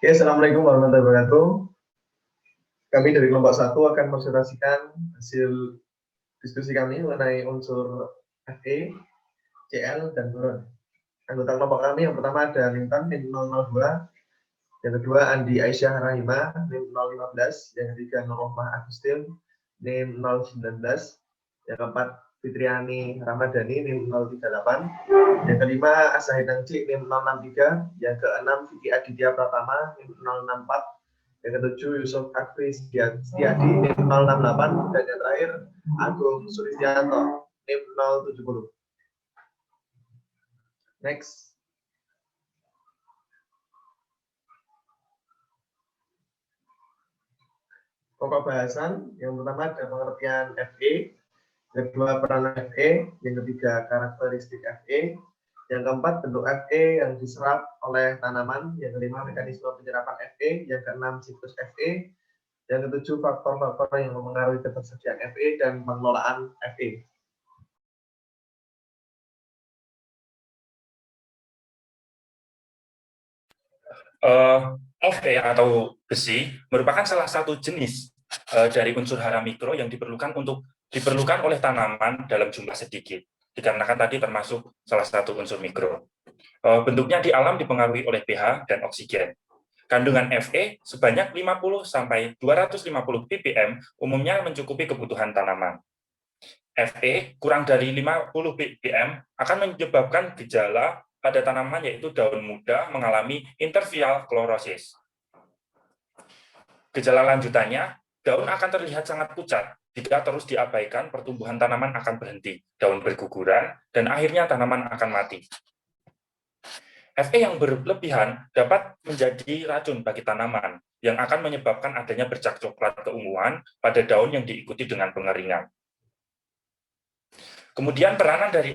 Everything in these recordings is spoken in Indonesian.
Oke, Assalamualaikum warahmatullahi wabarakatuh. Kami dari kelompok 1 akan presentasikan hasil diskusi kami mengenai unsur Fe, Cl, dan boron. Anggota kelompok kami yang pertama ada Lintan NIM 002, yang kedua Andi Aisyah Rahima NIM 015, yang ketiga Nurrohmah Agustin NIM 019, yang keempat Fitriani Ramadhani NIM 038, yang kelima Asahid Angci NIM 063, yang keenam Vicky Aditya Pratama NIM 064, yang ketujuh Yusuf Akri Setiadi NIM 068, dan yang terakhir Agung Sulistianto NIM 070. Next. Pokok bahasan yang pertama ada pengertian Fe, yang kedua peranan Fe, yang ketiga karakteristik Fe, yang keempat bentuk Fe yang diserap oleh tanaman, yang kelima mekanisme penyerapan Fe, yang keenam siklus Fe, yang ketujuh faktor-faktor yang mempengaruhi ketersediaan Fe dan pengelolaan Fe. Fe atau besi merupakan salah satu jenis dari unsur hara mikro yang diperlukan oleh tanaman dalam jumlah sedikit, dikarenakan tadi termasuk salah satu unsur mikro. Bentuknya di alam dipengaruhi oleh pH dan oksigen. Kandungan Fe sebanyak 50 sampai 250 ppm umumnya mencukupi kebutuhan tanaman. Fe kurang dari 50 ppm akan menyebabkan gejala pada tanaman, yaitu daun muda mengalami intervial klorosis. Gejala lanjutannya, daun akan terlihat sangat pucat. Jika terus diabaikan, pertumbuhan tanaman akan berhenti, daun berguguran, dan akhirnya tanaman akan mati. Fe yang berlebihan dapat menjadi racun bagi tanaman, yang akan menyebabkan adanya bercak coklat keunguan pada daun yang diikuti dengan pengeringan. Kemudian peranan dari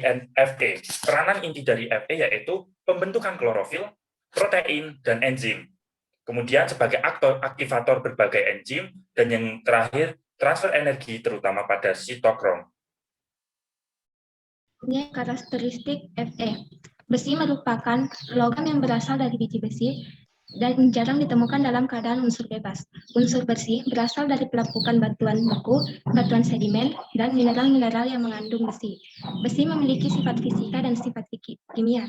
Fe, peranan inti dari Fe yaitu pembentukan klorofil, protein, dan enzim. Kemudian sebagai aktivator berbagai enzim, dan yang terakhir transfer energi terutama pada sitokrom. Ini karakteristik Fe. Besi merupakan logam yang berasal dari biji besi dan jarang ditemukan dalam keadaan unsur bebas. Unsur besi berasal dari pelapukan batuan beku, batuan sedimen, dan mineral-mineral yang mengandung besi. Besi memiliki sifat fisika dan sifat kimia.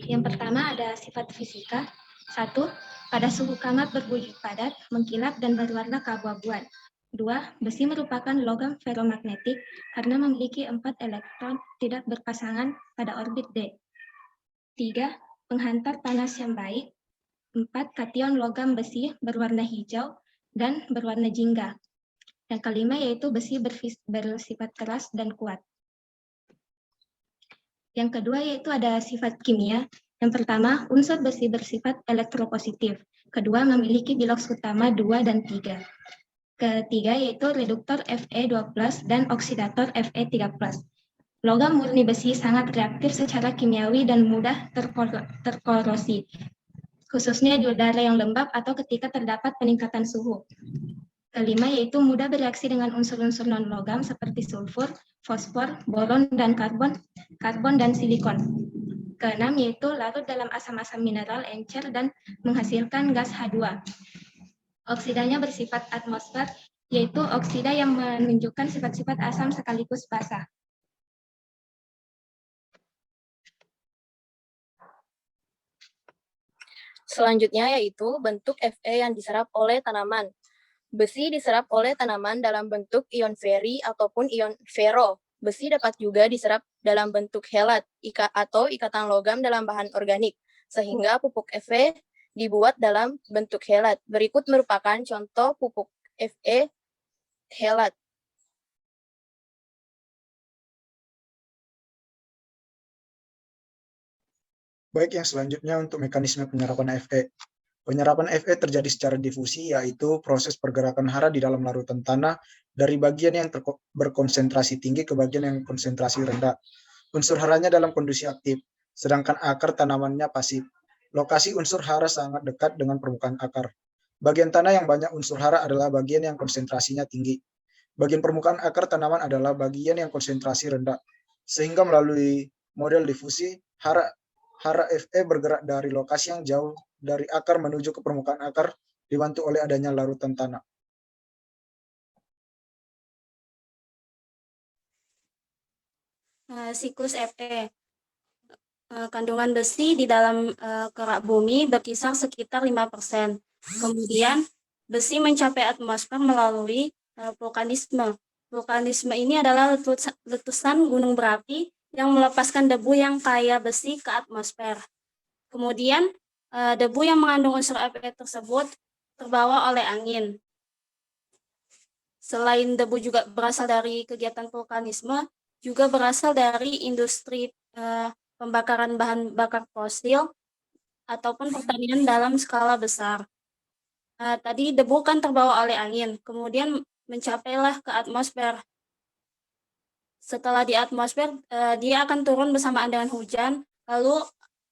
Yang pertama ada sifat fisika. 1. Pada suhu kamar berwujud padat, mengkilap, dan berwarna keabu-abuan. 2. Besi merupakan logam ferromagnetik karena memiliki 4 elektron tidak berpasangan pada orbit D. 3. Penghantar panas yang baik. 4. Kation logam besi berwarna hijau dan berwarna jingga. Yang kelima yaitu besi bersifat keras dan kuat. Yang kedua yaitu ada sifat kimia. Yang pertama, unsur besi bersifat elektropositif. Kedua, memiliki biloks utama 2 dan 3. Ketiga yaitu reduktor Fe2+ dan oksidator Fe3+. Logam murni besi sangat reaktif secara kimiawi dan mudah terkorosi, khususnya di udara yang lembab atau ketika terdapat peningkatan suhu. Kelima yaitu mudah bereaksi dengan unsur-unsur non-logam seperti sulfur, fosfor, boron, dan karbon dan silikon. Keenam yaitu larut dalam asam-asam mineral encer dan menghasilkan gas H2. Oksidanya bersifat atmosfer, yaitu oksida yang menunjukkan sifat-sifat asam sekaligus basa. Selanjutnya yaitu bentuk Fe yang diserap oleh tanaman. Besi diserap oleh tanaman dalam bentuk ion feri ataupun ion ferro. Besi dapat juga diserap dalam bentuk helat atau ikatan logam dalam bahan organik, sehingga pupuk Fe dibuat dalam bentuk helat. Berikut merupakan contoh pupuk Fe helat. Baik, yang selanjutnya untuk mekanisme penyerapan Fe. Penyerapan Fe terjadi secara difusi, yaitu proses pergerakan hara di dalam larutan tanah dari bagian yang berkonsentrasi tinggi ke bagian yang konsentrasi rendah. Unsur haranya dalam kondisi aktif, sedangkan akar tanamannya pasif. Lokasi unsur hara sangat dekat dengan permukaan akar. Bagian tanah yang banyak unsur hara adalah bagian yang konsentrasinya tinggi. Bagian permukaan akar tanaman adalah bagian yang konsentrasi rendah. Sehingga melalui model difusi, hara Fe bergerak dari lokasi yang jauh dari akar menuju ke permukaan akar dibantu oleh adanya larutan tanah. Siklus Fe. Kandungan besi di dalam kerak bumi berkisar sekitar 5%. Kemudian besi mencapai atmosfer melalui vulkanisme. Vulkanisme ini adalah letusan gunung berapi yang melepaskan debu yang kaya besi ke atmosfer. Kemudian debu yang mengandung unsur Fe tersebut terbawa oleh angin. Selain debu juga berasal dari kegiatan vulkanisme, juga berasal dari industri pembakaran bahan bakar fosil ataupun pertanian dalam skala besar. Tadi debu kan terbawa oleh angin, kemudian mencapailah ke atmosfer. Setelah di atmosfer, dia akan turun bersamaan dengan hujan, lalu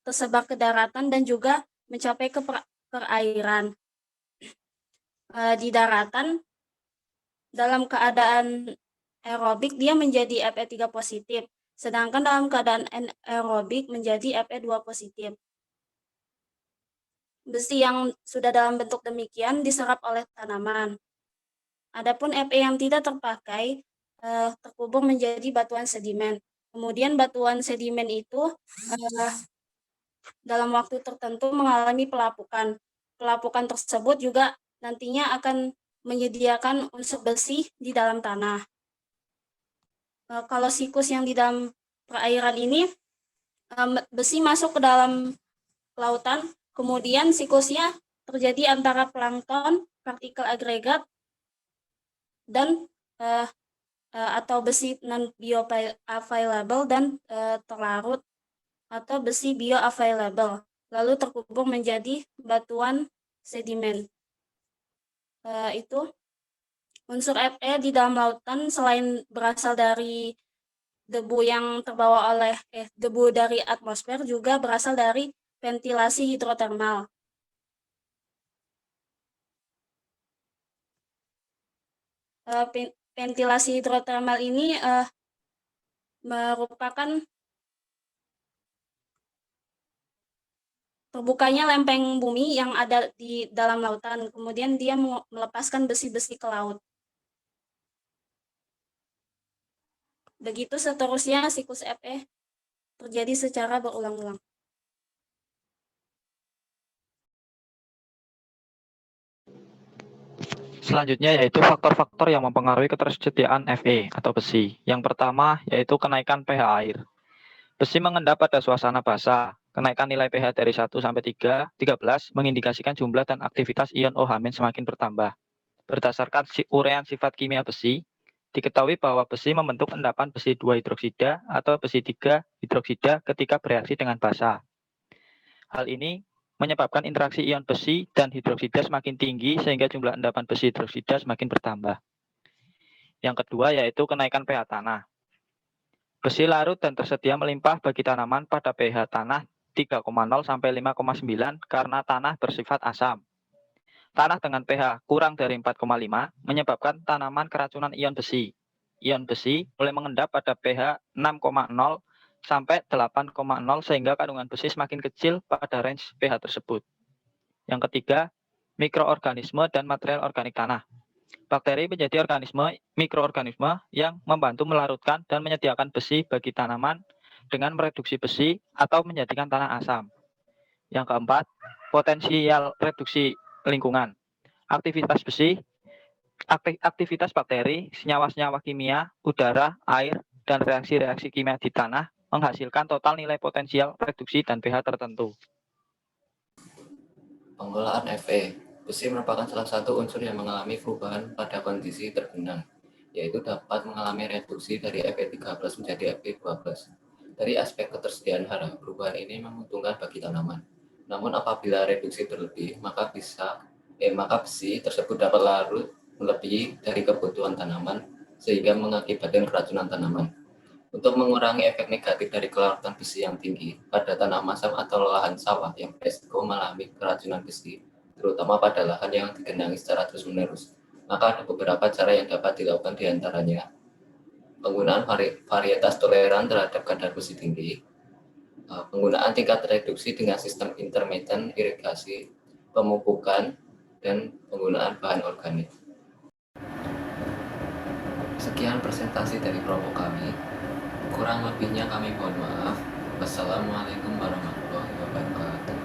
tersebar ke daratan dan juga mencapai ke perairan. Di daratan, dalam keadaan aerobik dia menjadi Fe3 positif. Sedangkan dalam keadaan anaerobik menjadi Fe2 positif. Besi yang sudah dalam bentuk demikian diserap oleh tanaman. Adapun Fe yang tidak terpakai terkubur menjadi batuan sedimen. Kemudian batuan sedimen itu dalam waktu tertentu mengalami pelapukan. Pelapukan tersebut juga nantinya akan menyediakan unsur besi di dalam tanah. Kalau siklus yang di dalam perairan ini, besi masuk ke dalam lautan, kemudian siklusnya terjadi antara plankton, partikel agregat, dan atau besi non bioavailable dan terlarut atau besi bioavailable, lalu terkubur menjadi batuan sedimen. Itu unsur Fe di dalam lautan selain berasal dari debu yang terbawa oleh debu dari atmosfer, juga berasal dari ventilasi hidrotermal. Ventilasi hidrotermal ini merupakan terbukanya lempeng bumi yang ada di dalam lautan, kemudian dia melepaskan besi-besi ke laut. Begitu seterusnya siklus Fe terjadi secara berulang-ulang. Selanjutnya yaitu faktor-faktor yang mempengaruhi ketersediaan Fe atau besi. Yang pertama yaitu kenaikan pH air. Besi mengendap pada suasana basah. Kenaikan nilai pH dari 1 sampai 13 mengindikasikan jumlah dan aktivitas ion OH- semakin bertambah. Berdasarkan uraian sifat kimia besi, diketahui bahwa besi membentuk endapan besi 2 hidroksida atau besi 3 hidroksida ketika bereaksi dengan basa. Hal ini menyebabkan interaksi ion besi dan hidroksida semakin tinggi sehingga jumlah endapan besi hidroksida semakin bertambah. Yang kedua yaitu kenaikan pH tanah. Besi larut dan tersedia melimpah bagi tanaman pada pH tanah 3,0 sampai 5,9 karena tanah bersifat asam. Tanah dengan pH kurang dari 4,5 menyebabkan tanaman keracunan ion besi. Ion besi mulai mengendap pada pH 6,0 sampai 8,0 sehingga kandungan besi semakin kecil pada range pH tersebut. Yang ketiga, mikroorganisme dan material organik tanah. Bakteri menjadi mikroorganisme yang membantu melarutkan dan menyediakan besi bagi tanaman dengan mereduksi besi atau menjadikan tanah asam. Yang keempat, potensial reduksi lingkungan. Aktivitas bakteri, senyawa-senyawa kimia, udara, air, dan reaksi-reaksi kimia di tanah menghasilkan total nilai potensial reduksi dan pH tertentu. Pengolahan Fe. Besi merupakan salah satu unsur yang mengalami perubahan pada kondisi terbenam, yaitu dapat mengalami reduksi dari Fe3+ menjadi Fe2+. Dari aspek ketersediaan hara, perubahan ini menguntungkan bagi tanaman. Namun apabila reduksi berlebih, maka besi tersebut dapat larut melebihi dari kebutuhan tanaman, sehingga mengakibatkan keracunan tanaman. Untuk mengurangi efek negatif dari kelarutan besi yang tinggi pada tanah masam atau lahan sawah yang beresiko mengalami keracunan besi, terutama pada lahan yang digenangi secara terus-menerus, maka ada beberapa cara yang dapat dilakukan, diantaranya penggunaan varietas toleran terhadap kadar besi tinggi, penggunaan tingkat reduksi dengan sistem intermittent irigasi, pemupukan, dan penggunaan bahan organik. Sekian presentasi dari kelompok kami. Kurang lebihnya kami mohon maaf. Wassalamualaikum warahmatullahi wabarakatuh.